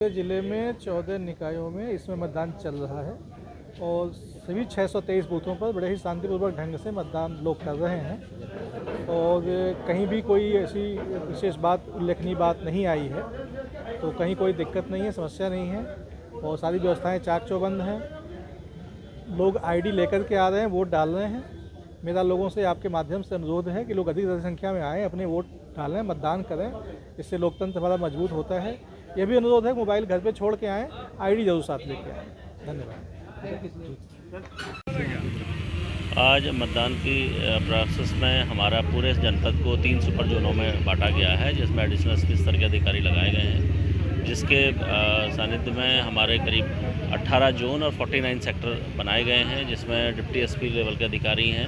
जिले में 14 निकायों में इसमें मतदान चल रहा है और सभी 623 बूथों पर बड़े ही शांतिपूर्वक ढंग से मतदान लोग कर रहे हैं और कहीं भी कोई ऐसी विशेष बात उल्लेखनीय बात नहीं आई है, तो कहीं कोई दिक्कत नहीं है, समस्या नहीं है और सारी व्यवस्थाएं चाक चौबंद हैं। लोग आईडी लेकर के आ रहे हैं, वोट डाल रहे हैं। मेरा लोगों से आपके माध्यम से अनुरोध है कि लोग अधिक संख्या में आएँ, अपने वोट डालें, मतदान करें, इससे लोकतंत्र हमारा मजबूत होता है। यह भी अनुरोध है, मोबाइल घर पे छोड़ के आएँ, आईडी जरूर साथ लेके आएँ। धन्यवाद। आज मतदान की प्रोसेस में हमारा पूरे जनपद को 3 सुपर जोनों में बांटा गया है, जिसमें एडिशनल एसपी स्तर के अधिकारी लगाए गए हैं, जिसके सानिध्य में हमारे करीब 18 जोन और 49 सेक्टर बनाए गए हैं, जिसमें डिप्टी एसपी लेवल के अधिकारी हैं।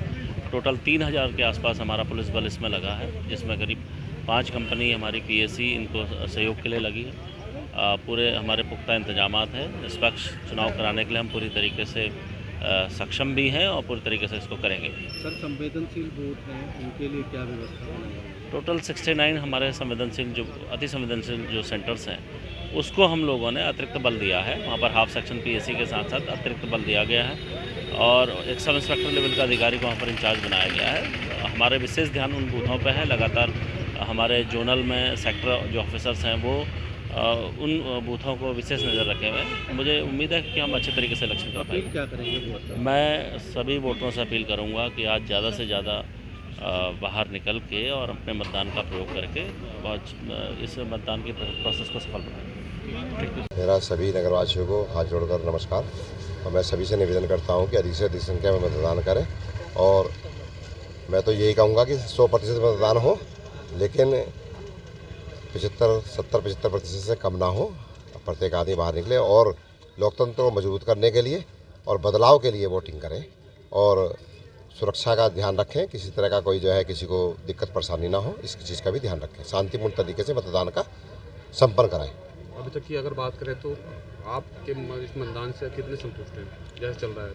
टोटल 3000 के आसपास हमारा पुलिस बल इसमें लगा है, जिसमें करीब 5 कंपनी हमारी पीएसी इनको सहयोग के लिए लगी है। पूरे हमारे पुख्ता इंतजामात हैं। निष्पक्ष चुनाव कराने के लिए हम पूरी तरीके से सक्षम भी हैं और पूरी तरीके से इसको करेंगे भी। सर, संवेदनशील बूथ हैं, उनके लिए क्या व्यवस्था होगी? टोटल 69 हमारे संवेदनशील जो अति संवेदनशील जो सेंटर्स हैं, उसको हम लोगों ने अतिरिक्त बल दिया है। वहाँ पर हाफ सेक्शन पीएसी के साथ साथ अतिरिक्त बल दिया गया है और एक सब इंस्पेक्टर लेवल का अधिकारी को वहाँ पर इंचार्ज बनाया गया है। हमारे विशेष ध्यान उन बूथों पर है। लगातार हमारे जोनल में सेक्टर जो ऑफिसर्स हैं वो उन बूथों को विशेष नज़र रखे हुए हैं। मुझे उम्मीद है कि हम अच्छे तरीके से इलेक्शन कर पाएंगे। क्या करेंगे? मैं सभी वोटरों से अपील करूंगा कि आज ज़्यादा से ज़्यादा बाहर निकल के और अपने मतदान का प्रयोग करके इस मतदान की प्रोसेस को सफल बनाएं। मेरा सभी नगरवासियों को हाथ जोड़कर नमस्कार और मैं सभी से निवेदन करता हूं कि अधिक से अधिक संख्या में मतदान करें और मैं तो यही कहूँगा कि 100% मतदान हो, लेकिन 70-75% से कम ना हो। प्रत्येक आदमी बाहर निकले और लोकतंत्र को मजबूत करने के लिए और बदलाव के लिए वोटिंग करें और सुरक्षा का ध्यान रखें। किसी तरह का कोई जो है किसी को दिक्कत परेशानी ना हो, इसकी चीज़ का भी ध्यान रखें। शांतिपूर्ण तरीके से मतदान का संपन्न कराएं। अभी तक की अगर बात करें तो आपके इस मतदान से कितने संतुष्ट हैं जैसे चल रहा है?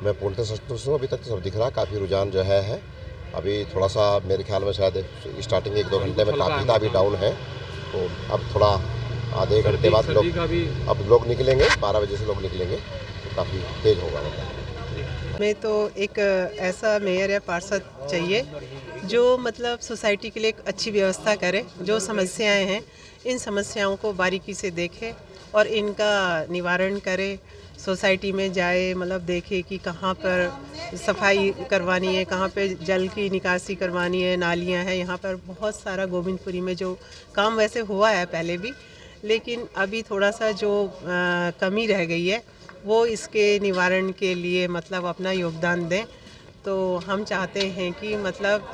मैं पूर्णतः संतुष्ट हूँ। अभी तक तो सब दिख रहा है, काफ़ी रुझान जो है अभी थोड़ा सा मेरे ख्याल में शायद स्टार्टिंग 1-2 घंटे में काफ़ी था, अभी डाउन है। तो अब थोड़ा आधे घंटे बाद लोग निकलेंगे, 12 बजे से लोग निकलेंगे तो काफ़ी तेज़ होगा। हमें तो एक ऐसा मेयर या पार्षद चाहिए जो मतलब सोसाइटी के लिए एक अच्छी व्यवस्था करे। जो समस्याएं हैं, इन समस्याओं को बारीकी से देखे और इनका निवारण करे। सोसाइटी में जाए, मतलब देखे कि कहाँ पर सफाई करवानी है, कहाँ पे जल की निकासी करवानी है, नालियाँ हैं। यहाँ पर बहुत सारा गोविंदपुरी में जो काम वैसे हुआ है पहले भी, लेकिन अभी थोड़ा सा जो कमी रह गई है, वो इसके निवारण के लिए मतलब अपना योगदान दें। तो हम चाहते हैं कि मतलब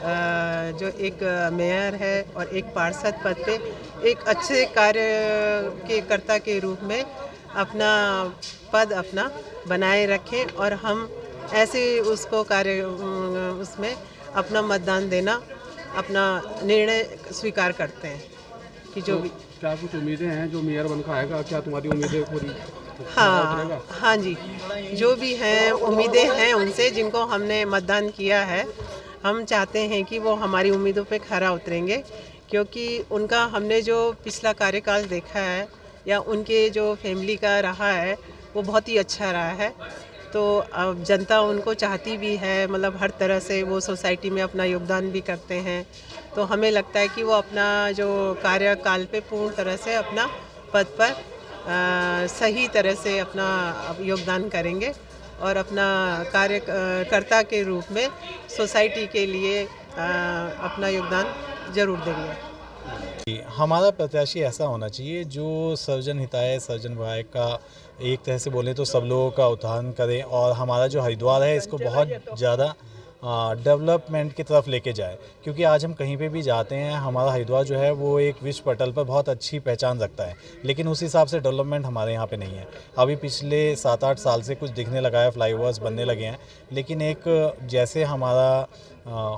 जो एक मेयर है और एक पार्षद पद पे एक अच्छे कार्य के कर्ता के रूप में अपना पद अपना बनाए रखें और हम ऐसे उसको कार्य उसमें अपना मतदान देना, अपना निर्णय स्वीकार करते हैं कि जो भी। क्या कुछ उम्मीदें हैं जो मेयर बनकर आएगा? क्या तुम्हारी उम्मीदें पूरी? हाँ जी, जो भी हैं उम्मीदें हैं उनसे, जिनको हमने मतदान किया है। हम चाहते हैं कि वो हमारी उम्मीदों पे खरा उतरेंगे, क्योंकि उनका हमने जो पिछला कार्यकाल देखा है या उनके जो फैमिली का रहा है वो बहुत ही अच्छा रहा है। तो अब जनता उनको चाहती भी है, मतलब हर तरह से वो सोसाइटी में अपना योगदान भी करते हैं। तो हमें लगता है कि वो अपना जो कार्यकाल पे पूर्ण तरह से अपना पद पर सही तरह से अपना योगदान करेंगे और अपना कार्यकर्ता के रूप में सोसाइटी के लिए अपना योगदान ज़रूर देंगे। हमारा प्रत्याशी ऐसा होना चाहिए जो सर्वजन हिताय सर्वजन भयाय का, एक तरह से बोलें तो सब लोगों का उत्थान करें और हमारा जो हरिद्वार है इसको बहुत ज़्यादा डेवलपमेंट की तरफ लेके जाए। क्योंकि आज हम कहीं पे भी जाते हैं, हमारा हरिद्वार जो है वो एक विश्व पटल पर बहुत अच्छी पहचान रखता है, लेकिन उस हिसाब से डेवलपमेंट हमारे यहाँ पे नहीं है। अभी पिछले 7-8 साल से कुछ दिखने लगा है, फ्लाईओवर्स बनने लगे हैं, लेकिन एक जैसे हमारा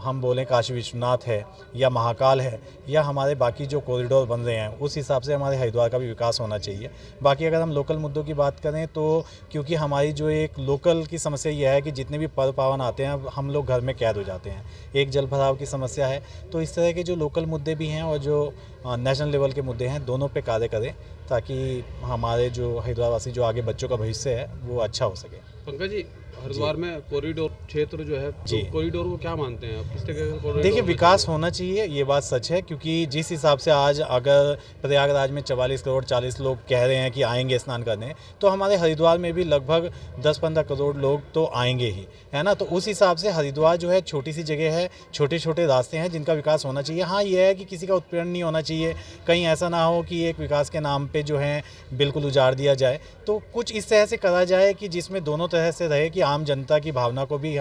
हम बोलें काशी विश्वनाथ है या महाकाल है या हमारे बाकी जो कॉरिडोर बन रहे हैं, उस हिसाब से हमारे हरिद्वार का भी विकास होना चाहिए। बाकी अगर हम लोकल मुद्दों की बात करें तो क्योंकि हमारी जो एक लोकल की समस्या यह है कि जितने भी पर्व पावन आते हैं हम लोग घर में कैद हो जाते हैं। एक जल भराव की समस्या है, तो इस तरह के जो लोकल मुद्दे भी हैं और जो नेशनल लेवल के मुद्दे हैं, दोनों पे कार्य करें ताकि हमारे जो हरिद्वार वासी जो आगे बच्चों का भविष्य है वो अच्छा हो सके। पंकज जी, हरिद्वार में कॉरिडोर क्षेत्र जो है, जी, तो कॉरिडोर को क्या मानते हैं आप? किस तरह का कॉरिडोर? देखिए, विकास होना चाहिए, ये बात सच है, क्योंकि जिस हिसाब से आज अगर प्रयागराज में 44 करोड़ 40 लोग कह रहे हैं कि आएंगे स्नान करने, तो हमारे हरिद्वार में भी लगभग 10-15 करोड़ लोग तो आएंगे ही, है ना। तो उस हिसाब से हरिद्वार जो है छोटी सी जगह है, छोटे छोटे रास्ते हैं जिनका विकास होना चाहिए। हाँ, ये है कि किसी का उत्पीड़न नहीं होना चाहिए, कहीं ऐसा ना हो कि एक विकास के नाम पे जो है बिल्कुल उजाड़ दिया जाए। तो कुछ इस तरह से करा जाए कि जिसमें दोनों तरह से रहे कि आम जनता की भावना को भी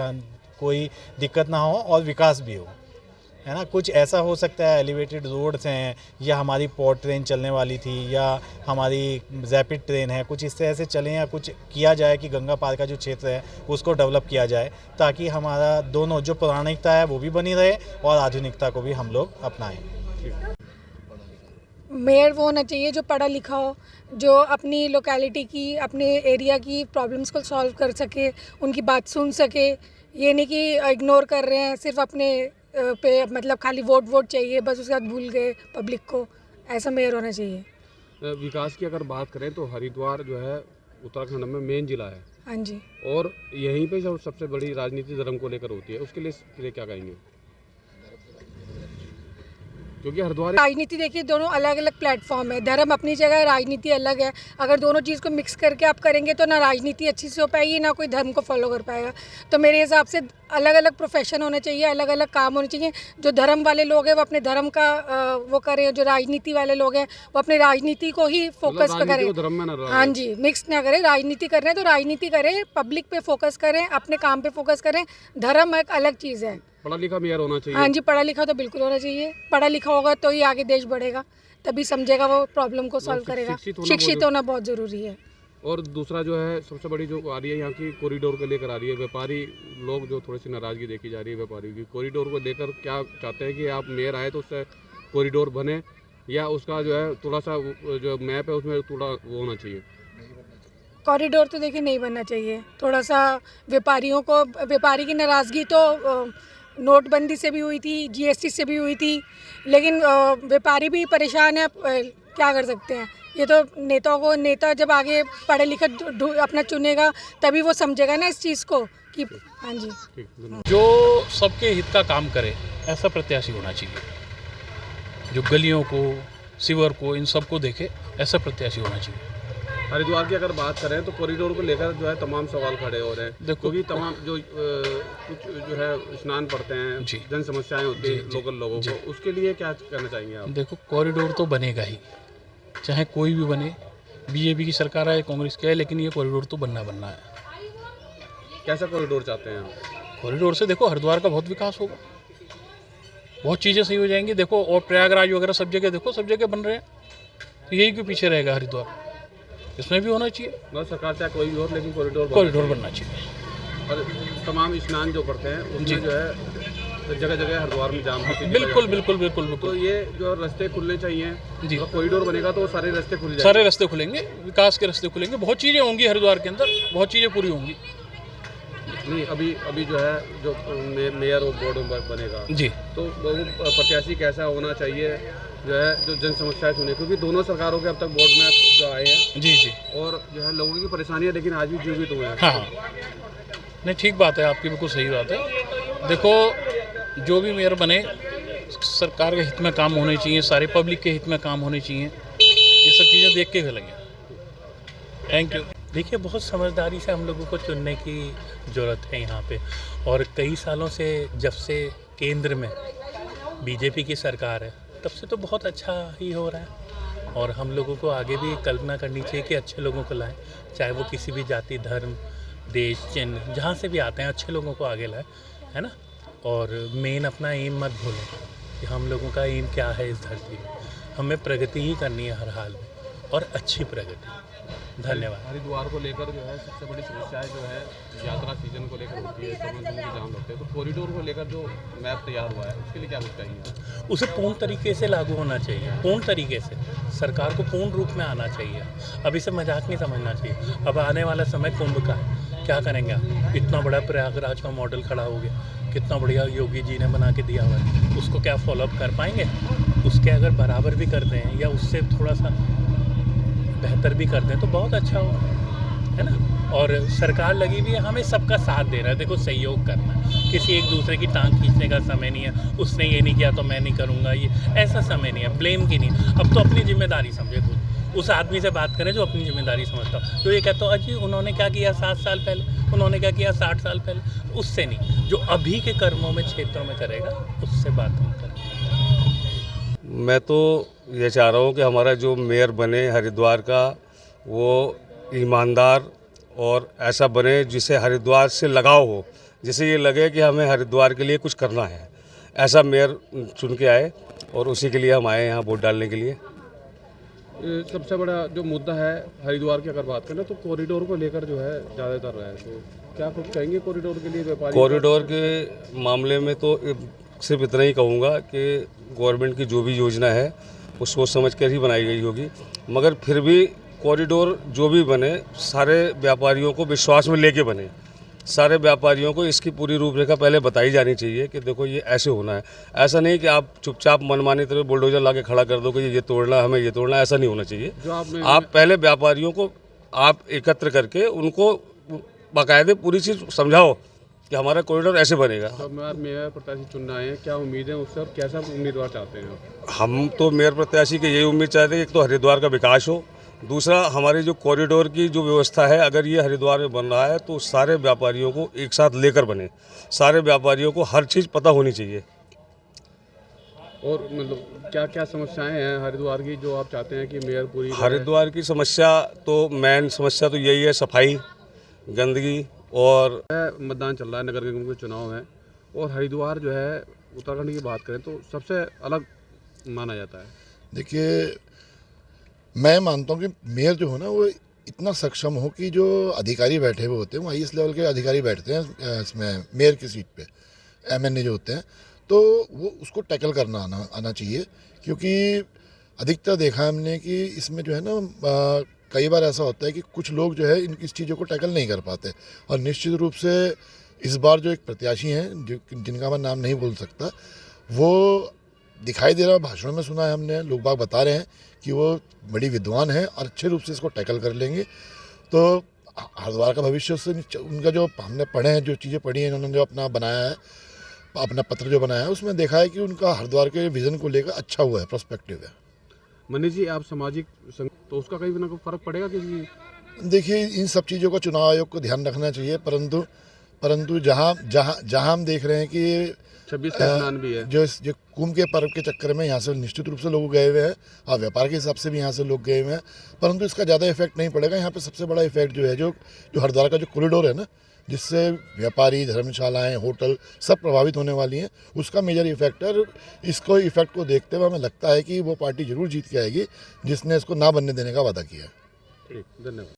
कोई दिक्कत ना हो और विकास भी हो, है ना। कुछ ऐसा हो सकता है, एलिवेटेड रोड्स हैं या हमारी पोर्ट ट्रेन चलने वाली थी या हमारी रैपिड ट्रेन है, कुछ इस तरह से चलें या कुछ किया जाए कि गंगा पार का जो क्षेत्र है उसको डेवलप किया जाए ताकि हमारा दोनों जो पौराणिकता है वो भी बनी रहे और आधुनिकता को भी हम लोग अपनाएं। मेयर वो होना चाहिए जो पढ़ा लिखा हो, जो अपनी लोकेलिटी की, अपने एरिया की प्रॉब्लम्स को सॉल्व कर सके, उनकी बात सुन सके। ये नहीं कि इग्नोर कर रहे हैं, सिर्फ अपने पे मतलब खाली वोट चाहिए, बस उसके बाद भूल गए पब्लिक को। ऐसा मेयर होना चाहिए। विकास की अगर बात करें तो हरिद्वार जो है उत्तराखंड में मेन जिला है। हाँ जी। और यहीं पे जो सबसे बड़ी राजनीति धर्म को लेकर होती है, उसके लिए क्या कहेंगे? क्योंकि हरिद्वार राजनीति देखिए, दोनों अलग अलग प्लेटफॉर्म है। धर्म अपनी जगह, राजनीति अलग है। अगर दोनों चीज़ को मिक्स करके आप करेंगे तो ना राजनीति अच्छी से हो पाएगी, ना कोई धर्म को फॉलो कर पाएगा। तो मेरे हिसाब से अलग अलग प्रोफेशन होने चाहिए, अलग अलग काम होने चाहिए। जो धर्म वाले लोग हैं वो अपने धर्म का वो करें, जो राजनीति वाले लोग हैं वो अपनी राजनीति को ही फोकस पे करें। हाँ जी, मिक्स ना करें। राजनीति कर रहे हैं तो राजनीति करें, पब्लिक पे फोकस करें, अपने काम पे फोकस करें। धर्म एक अलग चीज़ है। पढ़ा लिखा मेयर होना चाहिए। हाँ जी, पढ़ा लिखा तो बिल्कुल होना चाहिए। पढ़ा लिखा होगा तो ही आगे देश बढ़ेगा, तभी समझेगा, वो प्रॉब्लम को सॉल्व करेगा। शिक्षित होना बहुत ज़रूरी है। और दूसरा जो है सबसे बड़ी जो आ रही है यहाँ की, कॉरिडोर को लेकर आ रही है। व्यापारी लोग जो थोड़ी सी नाराज़गी देखी जा रही है व्यापारियों की, कॉरिडोर को लेकर क्या चाहते हैं कि आप मेयर आए तो उससे कॉरिडोर बने, या उसका जो है थोड़ा सा जो मैप है उसमें थोड़ा वो होना चाहिए? कॉरिडोर तो देखिए नहीं बनना चाहिए। थोड़ा सा व्यापारियों को, व्यापारी की नाराज़गी तो नोटबंदी से भी हुई थी, GST से भी हुई थी, लेकिन व्यापारी भी परेशान है। क्या कर सकते हैं? ये तो नेता जब आगे पढ़े लिखे अपना चुनेगा तभी वो समझेगा ना इस चीज़ को कि हाँ जी। जो सबके हित का काम करे ऐसा प्रत्याशी होना चाहिए, जो गलियों को, सीवर को, इन सबको देखे, ऐसा प्रत्याशी होना चाहिए। हरिद्वार की अगर बात करें तो कॉरिडोर को लेकर जो है तमाम सवाल खड़े हो रहे हैं। देखो कि तमाम जो कुछ जो है स्नान पड़ते हैं, जन समस्याएं होती हैं लोकल लोगों को, उसके लिए क्या कहना चाहेंगे आप? देखो, कॉरिडोर तो बनेगा ही, चाहे कोई भी बने, BJP की सरकार है, कांग्रेस की है, लेकिन ये कॉरिडोर तो बनना है। कैसा कॉरिडोर चाहते हैं आप? कॉरिडोर से देखो हरिद्वार का बहुत विकास होगा, बहुत चीज़ें सही हो जाएंगी। देखो, और प्रयागराज वगैरह सब जगह देखो, सब जगह बन रहे हैं, तो यही क्यों पीछे रहेगा हरिद्वार? इसमें भी होना चाहिए। मतलब सरकार चाहे कोई भी हो, लेकिन कॉरिडोर बनना चाहिए। और तमाम स्नान जो करते हैं उसमें जो है जगह जगह हरिद्वार में जाम होती है। बिल्कुल। तो ये जो रास्ते खुलने चाहिए जी, तो कॉरिडोर बनेगा तो सारे रास्ते खुल जाएंगे। सारे रास्ते खुलेंगे, विकास के रास्ते खुलेंगे, बहुत चीज़ें होंगी हरिद्वार के अंदर, बहुत चीज़ें पूरी होंगी। नहीं, अभी जो है जो मेयर और बोर्ड बनेगा जी, तो वो प्रत्याशी कैसा होना चाहिए जो है, जो जन समस्याएं सुने, क्योंकि दोनों सरकारों के अब तक बोर्ड में जो आए हैं जी, और जो है लोगों की परेशानियां लेकिन आज भी जीवित हुए हैं। हाँ, नहीं, ठीक बात है आपकी, बिल्कुल सही बात है। देखो, जो भी मेयर बने, सरकार के हित में काम होने चाहिए, सारे पब्लिक के हित में काम होने चाहिए, ये सब चीज़ें देख के लगे। Thank you. देखिए, बहुत समझदारी से हम लोगों को चुनने की ज़रूरत है यहाँ पे, और कई सालों से जब से केंद्र में BJP की सरकार है तब से तो बहुत अच्छा ही हो रहा है, और हम लोगों को आगे भी कल्पना करनी चाहिए कि अच्छे लोगों को लाएं, चाहे वो किसी भी जाति, धर्म, देश, चिन्ह, जहाँ से भी आते हैं, अच्छे लोगों को आगे लाएं, है ना। और मेन अपना एम मत भूलें कि हम लोगों का एम क्या है इस धरती में। हमें प्रगति ही करनी है हर हाल में, और अच्छी प्रगति। धन्यवाद। हरिद्वार को लेकर जो है सबसे बड़ी समस्याएं जो है यात्रा सीजन को लेकर होती है, समुद्र की जाम लगते हैं, तो कॉरिडोर को लेकर जो मैप तैयार हुआ है उसके लिए क्या कुछ चाहिए? उसे पूर्ण तरीके से लागू होना चाहिए, पूर्ण तरीके से सरकार को पूर्ण रूप में आना चाहिए। अब इसे मजाक नहीं समझना चाहिए। अब आने वाला समय कुंभ का है, क्या करेंगे आप? इतना बड़ा प्रयागराज का मॉडल खड़ा हो गया, कितना बढ़िया योगी जी ने बना के दिया हुआ है, उसको क्या फॉलोअप कर पाएंगे? उसके अगर बराबर भी करते हैं या उससे थोड़ा सा बेहतर भी करते हैं तो बहुत अच्छा होगा, है ना। और सरकार लगी हुई है, हमें सबका साथ दे रहा है। देखो, सहयोग करना है, किसी एक दूसरे की टांग खींचने का समय नहीं है। उसने ये नहीं किया तो मैं नहीं करूँगा, ये ऐसा समय नहीं है। ब्लेम की नहीं, अब तो अपनी जिम्मेदारी समझे खुद। उस आदमी से बात करें जो अपनी जिम्मेदारी समझता हो, जो ये कहता हो अजी उन्होंने क्या किया 7 साल पहले, उन्होंने क्या किया 60 साल पहले, उससे नहीं, जो अभी के कर्मों में क्षेत्रों में करेगा उससे बात हम करें। मैं तो ये चाह रहा हूँ कि हमारा जो मेयर बने हरिद्वार का, वो ईमानदार और ऐसा बने जिसे हरिद्वार से लगाव हो, जिसे ये लगे कि हमें हरिद्वार के लिए कुछ करना है। ऐसा मेयर चुन के आए और उसी के लिए हम आए यहाँ वोट डालने के लिए। सबसे बड़ा जो मुद्दा है हरिद्वार की अगर बात करें तो कॉरिडोर को लेकर जो है ज़्यादातर है, तो क्या कुछ कहेंगे कॉरिडोर के लिए? व्यापारी कॉरिडोर के मामले में तो सिर्फ इतना ही कहूँगा कि गवर्नमेंट की जो भी योजना है वो सोच समझ कर ही बनाई गई होगी, मगर फिर भी कॉरिडोर जो भी बने सारे व्यापारियों को विश्वास में लेके बने। सारे व्यापारियों को इसकी पूरी रूपरेखा पहले बताई जानी चाहिए कि देखो ये ऐसे होना है। ऐसा नहीं कि आप चुपचाप मनमानी तरह बुलडोजर ला के खड़ा कर दो कि ये तोड़ना, हमें ये तोड़ना, ऐसा नहीं होना चाहिए। आप पहले व्यापारियों को आप एकत्र करके उनको बाकायदे पूरी चीज़ समझाओ कि हमारा कॉरिडोर ऐसे बनेगा। तो मेयर प्रत्याशी चुनना है, क्या उम्मीद है उससे और कैसा उम्मीदवार चाहते हैं? हम तो मेयर प्रत्याशी की यही उम्मीद चाहते हैं, एक तो हरिद्वार का विकास हो, दूसरा हमारी जो कॉरिडोर की जो व्यवस्था है अगर ये हरिद्वार में बन रहा है तो सारे व्यापारियों को एक साथ लेकर बने, सारे व्यापारियों को हर चीज़ पता होनी चाहिए। और मतलब क्या क्या समस्याएं हैं हरिद्वार की जो आप चाहते हैं कि मेयर पूरी? हरिद्वार की समस्या तो मेन समस्या तो यही है, सफाई, गंदगी। और मतदान चल रहा है, नगर निगम के चुनाव है और हरिद्वार जो है उत्तराखंड की बात करें तो सबसे अलग माना जाता है। देखिए, मैं मानता हूँ कि मेयर जो हो ना वो इतना सक्षम हो कि जो अधिकारी बैठे हुए होते हैं वो हाईएस्ट लेवल के अधिकारी बैठते हैं इसमें मेयर की सीट पे, एमएनए जो होते हैं, तो वो उसको टैकल करना आना चाहिए। क्योंकि अधिकतर देखा हमने कि इसमें जो है ना कई बार ऐसा होता है कि कुछ लोग जो है इस चीज़ों को टैकल नहीं कर पाते। और निश्चित रूप से इस बार जो एक प्रत्याशी हैं जिनका मैं नाम नहीं बोल सकता, वो दिखाई दे रहा, भाषणों में सुना है हमने, लोग बाग बता रहे हैं कि वो बड़ी विद्वान हैं और अच्छे रूप से इसको टैकल कर लेंगे। तो हरिद्वार का भविष्य से उनका जो हमने पढ़े हैं, जो चीज़ें पढ़ी हैं, उन्होंने जो अपना बनाया है, अपना पत्र जो बनाया है, उसमें देखा है कि उनका हरिद्वार के विज़न को लेकर अच्छा हुआ है, प्रोस्पेक्टिव है। मनीष जी, आप सामाजिक तो उसका कहीं ना कोई फर्क पड़ेगा कि? देखिए, इन सब चीज़ों का चुनाव आयोग को ध्यान रखना चाहिए, परंतु जहाँ हम देख रहे हैं कि 26 का स्नान भी है, जो कुंभ के पर्व के चक्कर में यहाँ से निश्चित रूप से लोग गए हुए हैं और व्यापार के हिसाब से भी यहाँ से लोग गए हुए हैं, परंतु इसका ज़्यादा इफेक्ट नहीं पड़ेगा। यहाँ पे सबसे बड़ा इफेक्ट जो है जो हरिद्वार का जो कॉरिडोर है ना, जिससे व्यापारी, धर्मशालाएं, होटल सब प्रभावित होने वाली हैं, उसका मेजर इफेक्ट है। इसको इफेक्ट को देखते हुए हमें लगता है कि वो पार्टी जरूर जीत के आएगी जिसने इसको ना बनने देने का वादा किया है। ठीक, धन्यवाद।